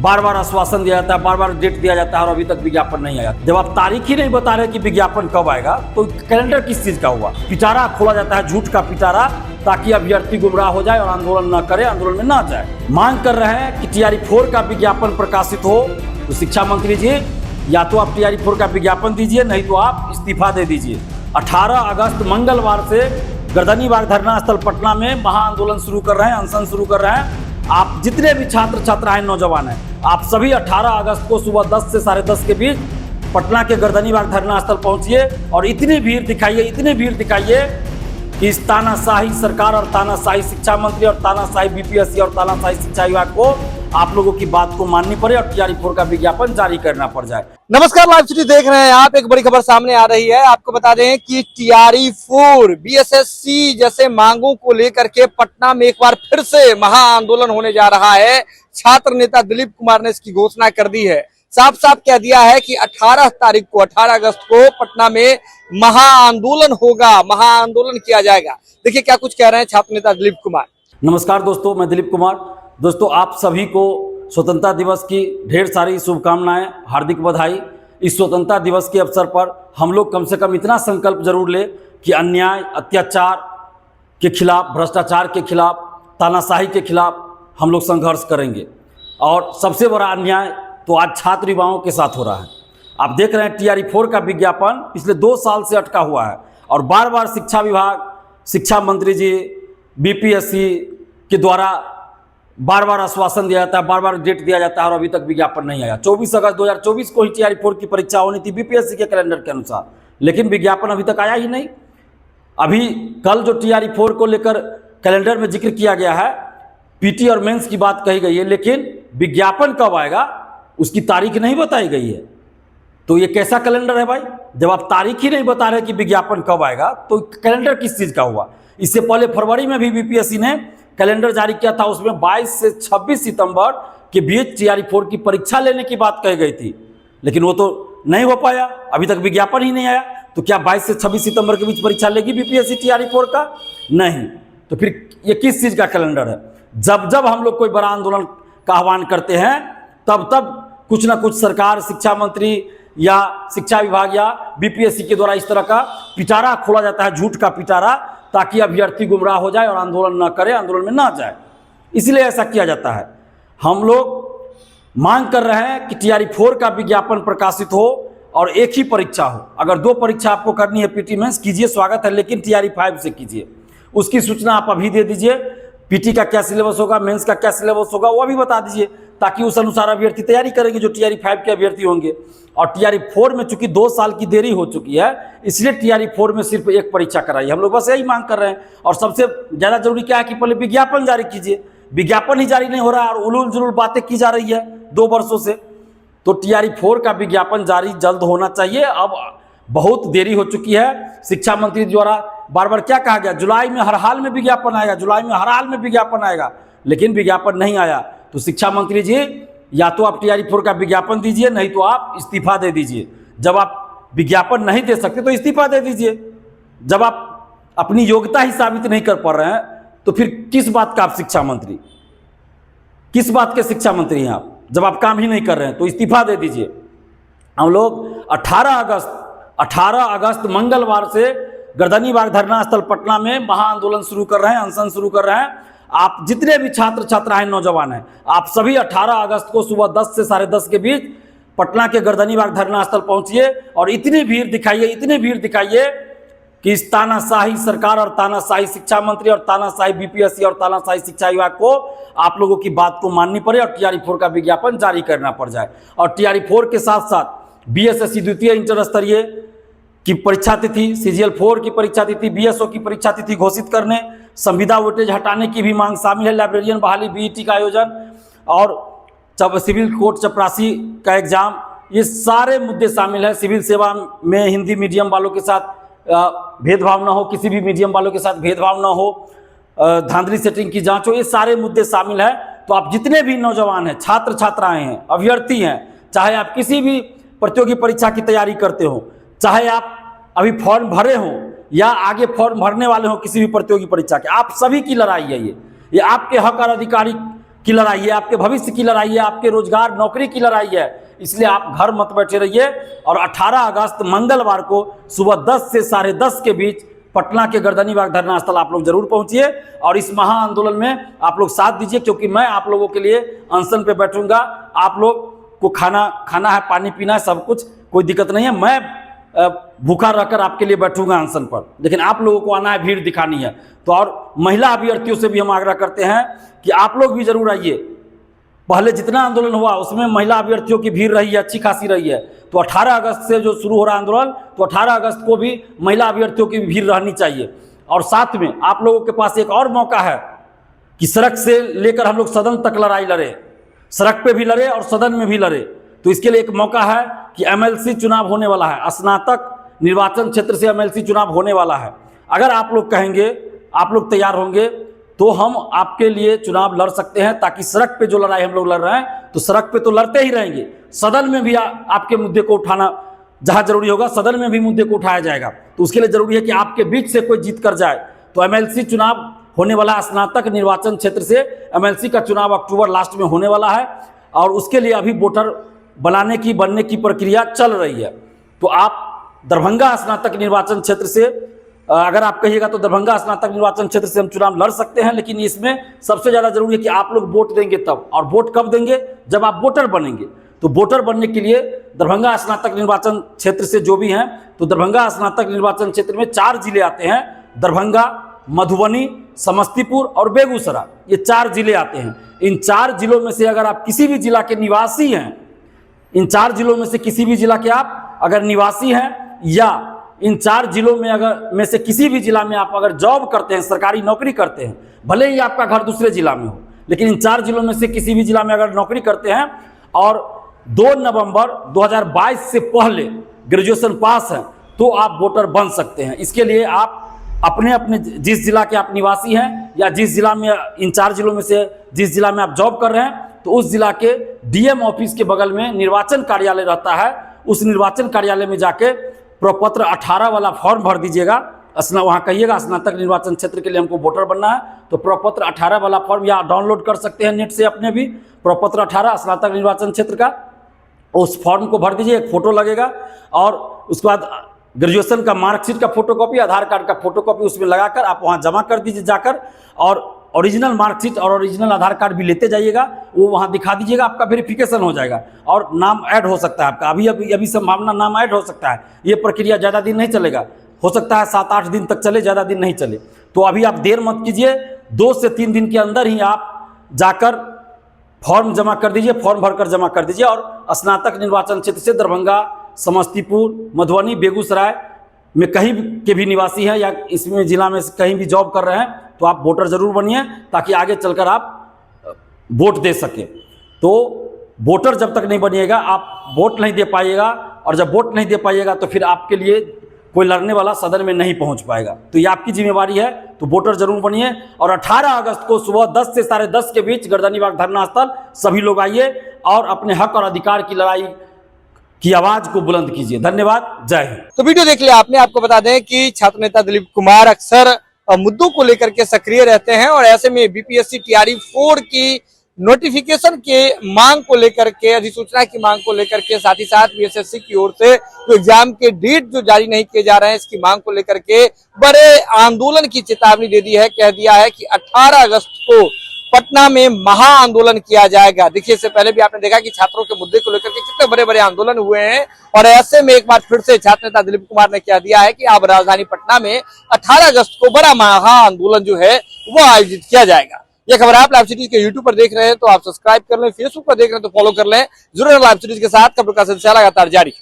बार बार आश्वासन दिया जाता है, बार बार डेट दिया जाता है और अभी तक विज्ञापन नहीं आया। जब आप तारीख ही नहीं बता रहे कि विज्ञापन कब आएगा तो कैलेंडर किस चीज का हुआ? पिटारा खोला जाता है, झूठ का पिटारा, ताकि अभ्यर्थी गुमराह हो जाए और आंदोलन न करे, आंदोलन में न जाए। मांग कर रहे हैं कि TRE-4 का विज्ञापन प्रकाशित हो। तो शिक्षा मंत्री जी, या तो आप TRE-4 का विज्ञापन दीजिए, नहीं तो आप इस्तीफा दे दीजिए। 18 अगस्त मंगलवार से गर्दनीबाग धरना स्थल पटना में महाआंदोलन शुरू कर रहे हैं, अनशन शुरू कर रहे हैं। आप जितने भी छात्र छात्राएं, नौजवान हैं, आप सभी 18 अगस्त को सुबह 10 से 10:30 के बीच पटना के गर्दनीबाग धरना स्थल पहुंचिए और इतनी भीड़ दिखाइए कि इस तानाशाही सरकार और तानाशाही शिक्षा मंत्री और तानाशाही BPSC और तानाशाही शिक्षा विभाग को आप लोगों की बात को माननी पड़े और TRE-4 का विज्ञापन जारी करना पड़ जाए। नमस्कार, लाइव सिटी देख रहे हैं आप। एक बड़ी खबर सामने आ रही है। आपको बता दें कि TRE-4 BSSC जैसे मांगों को लेकर के पटना में एक बार फिर से महाआंदोलन होने जा रहा है। छात्र नेता दिलीप कुमार ने इसकी घोषणा कर दी है। साफ साफ कह दिया है कि 18 अगस्त को पटना में महाआंदोलन होगा, महाआंदोलन किया जाएगा। देखिए क्या कुछ कह रहे हैं छात्र नेता दिलीप कुमार। नमस्कार दोस्तों, मैं दिलीप कुमार। दोस्तों, आप सभी को स्वतंत्रता दिवस की ढेर सारी शुभकामनाएं, हार्दिक बधाई। इस स्वतंत्रता दिवस के अवसर पर हम लोग कम से कम इतना संकल्प जरूर ले कि अन्याय, अत्याचार के खिलाफ, भ्रष्टाचार के खिलाफ, तानाशाही के खिलाफ हम लोग संघर्ष करेंगे। और सबसे बड़ा अन्याय तो आज छात्र युवाओं के साथ हो रहा है। आप देख रहे हैं TRE-4 का विज्ञापन पिछले 2 साल से अटका हुआ है और बार बार शिक्षा विभाग, शिक्षा मंत्री जी, BPSC के द्वारा बार बार आश्वासन दिया जाता है, बार बार डेट दिया जाता है और अभी तक विज्ञापन नहीं आया। 24 अगस्त 2024 को ही TRE-4 की परीक्षा होनी थी BPSC के कैलेंडर के अनुसार, लेकिन विज्ञापन अभी तक आया ही नहीं। अभी कल जो TRE-4 को लेकर कैलेंडर में जिक्र किया गया है, PT और मेंस की बात कही गई है, लेकिन विज्ञापन कब आएगा उसकी तारीख नहीं बताई गई है। तो ये कैसा कैलेंडर है भाई? जब आप तारीख ही नहीं बता रहे कि विज्ञापन कब आएगा तो कैलेंडर किस चीज का हुआ? इससे पहले फरवरी में भी BPSC ने कैलेंडर जारी किया था, उसमें 22 से 26 सितंबर के बीच TRE-4 की परीक्षा लेने की बात कही गई थी, लेकिन वो तो नहीं हो पाया, अभी तक विज्ञापन ही नहीं आया। तो क्या 22 से 26 सितंबर के बीच परीक्षा लेगी BPSC TRE-4 का? नहीं। तो फिर ये किस चीज का कैलेंडर है? जब हम लोग कोई बड़ा आंदोलन का आह्वान करते हैं तब कुछ ना कुछ सरकार, शिक्षा मंत्री या शिक्षा विभाग या BPSC के द्वारा इस तरह का पिटारा खोला जाता है, झूठ का पिटारा, ताकि अभ्यर्थी गुमराह हो जाए और आंदोलन न करे, आंदोलन में ना जाए। इसलिए ऐसा किया जाता है। हम लोग मांग कर रहे हैं कि TRE-4 का विज्ञापन प्रकाशित हो और एक ही परीक्षा हो। अगर 2 परीक्षा आपको करनी है PT मेंस कीजिए, स्वागत है, लेकिन TRE-5 से कीजिए। उसकी सूचना आप अभी दे दीजिए। PT का क्या सिलेबस होगा, मेंस का क्या सिलेबस होगा, वो भी बता दीजिए, ताकि उस अनुसार अभ्यर्थी तैयारी करेंगे जो TRE-5 के अभ्यर्थी होंगे। और TRE-4 में चूंकि 2 साल की देरी हो चुकी है, इसलिए TRE-4 में सिर्फ एक परीक्षा कराइए। हम लोग बस यही मांग कर रहे हैं। और सबसे ज़्यादा जरूरी क्या है कि पहले विज्ञापन जारी कीजिए। विज्ञापन ही जारी नहीं हो रहा है और उलूल जुलूल बातें की जा रही है 2 वर्षों से। तो TRE-4 का विज्ञापन जारी जल्द होना चाहिए। अब बहुत देरी हो चुकी है। शिक्षा मंत्री द्वारा बार बार क्या कहा गया, जुलाई में हर हाल में विज्ञापन आएगा, जुलाई में हर हाल में विज्ञापन आएगा, लेकिन विज्ञापन नहीं आया। तो शिक्षा मंत्री जी, या तो आप TRE-4 का विज्ञापन दीजिए, नहीं तो आप इस्तीफा दे दीजिए। जब आप विज्ञापन नहीं दे सकते तो इस्तीफा दे दीजिए। जब आप अपनी योग्यता ही साबित नहीं कर पा रहे हैं तो फिर किस बात का आप शिक्षा मंत्री, किस बात के शिक्षा मंत्री हैं आप? जब आप काम ही नहीं कर रहे हैं तो इस्तीफा दे दीजिए। हम लोग 18 अगस्त मंगलवार से गर्दनीबाग धरना स्थल पटना में महाआंदोलन शुरू कर रहे हैं, अनशन शुरू कर रहे हैं। आप जितने भी छात्र छात्राएं, नौजवान हैं, आप सभी 18 अगस्त को सुबह 10 से 10:30 के बीच पटना के गर्दनीबाग धरना स्थल पहुंचिए और इतनी भीड़ दिखाइए कि इस तानाशाही सरकार और तानाशाही शिक्षा मंत्री और तानाशाही BPSC और तानाशाही शिक्षा विभाग को आप लोगों की बात को माननी पड़े और TRE-4 का विज्ञापन जारी करना पड़ जाए। और TRE-4 के साथ साथ BSSC द्वितीय इंटर स्तरीय की परीक्षा तिथि, CGL-4 की परीक्षा तिथि, BSO की परीक्षा तिथि घोषित करने, संविदा वेटेज हटाने की भी मांग शामिल है, लाइब्रेरियन बहाली, BET का आयोजन और सिविल कोर्ट चपरासी का एग्जाम, ये सारे मुद्दे शामिल है। सिविल सेवा में हिंदी मीडियम वालों के साथ भेदभाव ना हो, किसी भी मीडियम वालों के साथ भेदभाव ना हो, धांधली सेटिंग की जांच हो, ये सारे मुद्दे शामिल है। तो आप जितने भी नौजवान हैं, छात्र छात्राएं हैं, अभ्यर्थी हैं, चाहे आप किसी भी प्रतियोगी परीक्षा की तैयारी करते हो, चाहे आप अभी फॉर्म भरे हो या आगे फॉर्म भरने वाले हो किसी भी प्रतियोगी परीक्षा के, आप सभी की लड़ाई है ये आपके हक और की लड़ाई है, आपके भविष्य की लड़ाई है, आपके रोजगार नौकरी की लड़ाई है। इसलिए आप घर मत बैठे रहिए और 18 अगस्त मंगलवार को सुबह 10 से 10:30 के बीच पटना के गर्दनीबाग धरना स्थल आप लोग जरूर पहुंचिए और इस महा आंदोलन में आप लोग साथ दीजिए, क्योंकि मैं आप लोगों के लिए अनशन पे बैठूंगा। आप लोग को खाना है, पानी पीना है, सब कुछ, कोई दिक्कत नहीं है। मैं भूखा रहकर आपके लिए बैठूंगा अनशन पर, लेकिन आप लोगों को आना है, भीड़ दिखानी है। तो और महिला अभ्यर्थियों से भी हम आग्रह करते हैं कि आप लोग भी जरूर आइए। पहले जितना आंदोलन हुआ उसमें महिला अभ्यर्थियों की भीड़ रही है, अच्छी खासी रही है। तो 18 अगस्त से जो शुरू हो रहा आंदोलन, तो 18 अगस्त को भी महिला अभ्यर्थियों की भीड़ रहनी चाहिए। और साथ में आप लोगों के पास एक और मौका है कि सड़क से लेकर हम लोग सदन तक लड़ाई लड़े, सड़क पे भी लड़े और सदन में भी लड़े। तो इसके लिए एक मौका है कि एमएलसी चुनाव होने वाला है, स्नातक निर्वाचन क्षेत्र से एमएलसी चुनाव होने वाला है। अगर आप लोग कहेंगे, आप लोग तैयार होंगे, तो हम आपके लिए चुनाव लड़ सकते हैं, ताकि सड़क पे जो लड़ाई हम लोग लड़ रहे हैं तो सड़क पे तो लड़ते ही रहेंगे, सदन में भी आपके मुद्दे को उठाना जहां जरूरी होगा, सदन में भी मुद्दे को उठाया जाएगा। तो उसके लिए जरूरी है कि आपके बीच से कोई जीत कर जाए। तो एमएलसी चुनाव होने वाला, स्नातक निर्वाचन क्षेत्र से एमएलसी का चुनाव अक्टूबर लास्ट में होने वाला है और उसके लिए अभी वोटर बनने की प्रक्रिया चल रही है। तो आप दरभंगा स्नातक निर्वाचन क्षेत्र से अगर आप कहिएगा तो दरभंगा स्नातक निर्वाचन क्षेत्र से हम चुनाव लड़ सकते हैं, लेकिन इसमें सबसे ज़्यादा जरूरी है कि आप लोग वोट देंगे तब। और वोट कब देंगे? जब आप वोटर बनेंगे। तो वोटर बनने के लिए दरभंगा स्नातक निर्वाचन क्षेत्र से जो भी हैं, तो दरभंगा स्नातक निर्वाचन क्षेत्र में 4 जिले आते हैं, दरभंगा, मधुबनी, समस्तीपुर और बेगूसराय, ये 4 जिले आते हैं। इन 4 जिलों में से अगर आप किसी भी जिला के निवासी हैं, इन 4 जिलों में से किसी भी जिला के आप अगर निवासी हैं, या इन 4 जिलों में से किसी भी जिला में आप अगर जॉब करते हैं, सरकारी नौकरी करते हैं, भले ही आपका घर दूसरे जिला में हो, लेकिन इन 4 जिलों में से किसी भी जिला में अगर नौकरी करते हैं और 2 नवंबर 2022 से पहले ग्रेजुएशन पास है, तो आप वोटर बन सकते हैं। इसके लिए आप अपने अपने जिस जिला के आप निवासी हैं, या जिस जिला में, इन 4 जिलों में से जिस जिला में आप जॉब कर रहे हैं, तो उस जिला के डीएम ऑफिस के बगल में निर्वाचन कार्यालय रहता है, उस निर्वाचन कार्यालय में जाके प्रपत्र 18 वाला फॉर्म भर दीजिएगा। वहाँ कहिएगा स्नातक निर्वाचन क्षेत्र के लिए हमको वोटर बनना है, तो प्रपत्र 18 वाला फॉर्म या डाउनलोड कर सकते हैं नेट से अपने भी, प्रपत्र 18 स्नातक निर्वाचन क्षेत्र का, उस फॉर्म को भर दीजिए, एक फोटो लगेगा और उसके बाद ग्रेजुएशन का मार्कशीट का फोटोकॉपी, आधार कार्ड का फोटोकॉपी उसमें लगाकर आप वहाँ जमा कर दीजिए जाकर, और ओरिजिनल मार्कशीट और ओरिजिनल आधार कार्ड भी लेते जाइएगा, वो वहाँ दिखा दीजिएगा, आपका वेरिफिकेशन हो जाएगा और नाम ऐड हो सकता है आपका। अभी संभावना नाम ऐड हो सकता है। ये प्रक्रिया ज़्यादा दिन नहीं चलेगा, हो सकता है 7-8 दिन तक चले, ज़्यादा दिन नहीं चले। तो अभी आप देर मत कीजिए, 2 से 3 दिन के अंदर ही आप जाकर फॉर्म जमा कर दीजिए, फॉर्म भरकर जमा कर दीजिए। और स्नातक निर्वाचन क्षेत्र से दरभंगा, समस्तीपुर, मधुबनी, बेगूसराय में कहीं के भी निवासी हैं या इसमें जिला में कहीं भी जॉब कर रहे हैं, तो आप वोटर जरूर बनिए, ताकि आगे चलकर आप वोट दे सकें। तो वोटर जब तक नहीं बनिएगा आप वोट नहीं दे पाइएगा, और जब वोट नहीं दे पाइएगा तो फिर आपके लिए कोई लड़ने वाला सदन में नहीं पहुंच पाएगा। तो ये आपकी जिम्मेवारी है, तो वोटर जरूर बनिए। और 18 अगस्त को सुबह 10 से 10:30 के बीच गर्दनीबाग धरना स्थल सभी लोग आइए और अपने हक और अधिकार की लड़ाई की आवाज को बुलंद कीजिए। धन्यवाद, जय हिंद। तो वीडियो देख लिया आपने। आपको बता दें कि छात्र नेता दिलीप कुमार अक्सर मुद्दों को लेकर के सक्रिय रहते हैं, और ऐसे में बीपीएससी टीआरई 4 की नोटिफिकेशन के मांग को लेकर के, अधिसूचना की मांग को लेकर के, साथ ही साथ बीएसएससी की ओर से जो एग्जाम के डेट जो जारी नहीं किए जा रहे हैं, इसकी मांग को लेकर के बड़े आंदोलन की चेतावनी दे दी है। कह दिया है कि 18 अगस्त को पटना में महा आंदोलन किया जाएगा। देखिए, इससे पहले भी आपने देखा कि छात्रों के मुद्दे को लेकर के कितने बड़े बड़े आंदोलन हुए हैं, और ऐसे में एक बार फिर से छात्र नेता दिलीप कुमार ने कह दिया है कि अब राजधानी पटना में 18 अगस्त को बड़ा महा आंदोलन जो है वो आयोजित किया जाएगा। यह खबर आप लाइव सिटीज के यूट्यूब पर देख रहे हैं तो आप सब्सक्राइब कर लें, फेसबुक पर देख रहे हैं तो फॉलो कर लें। जरूर लाइव सिटीज के साथ खबर का सिलसिला लगातार जारी।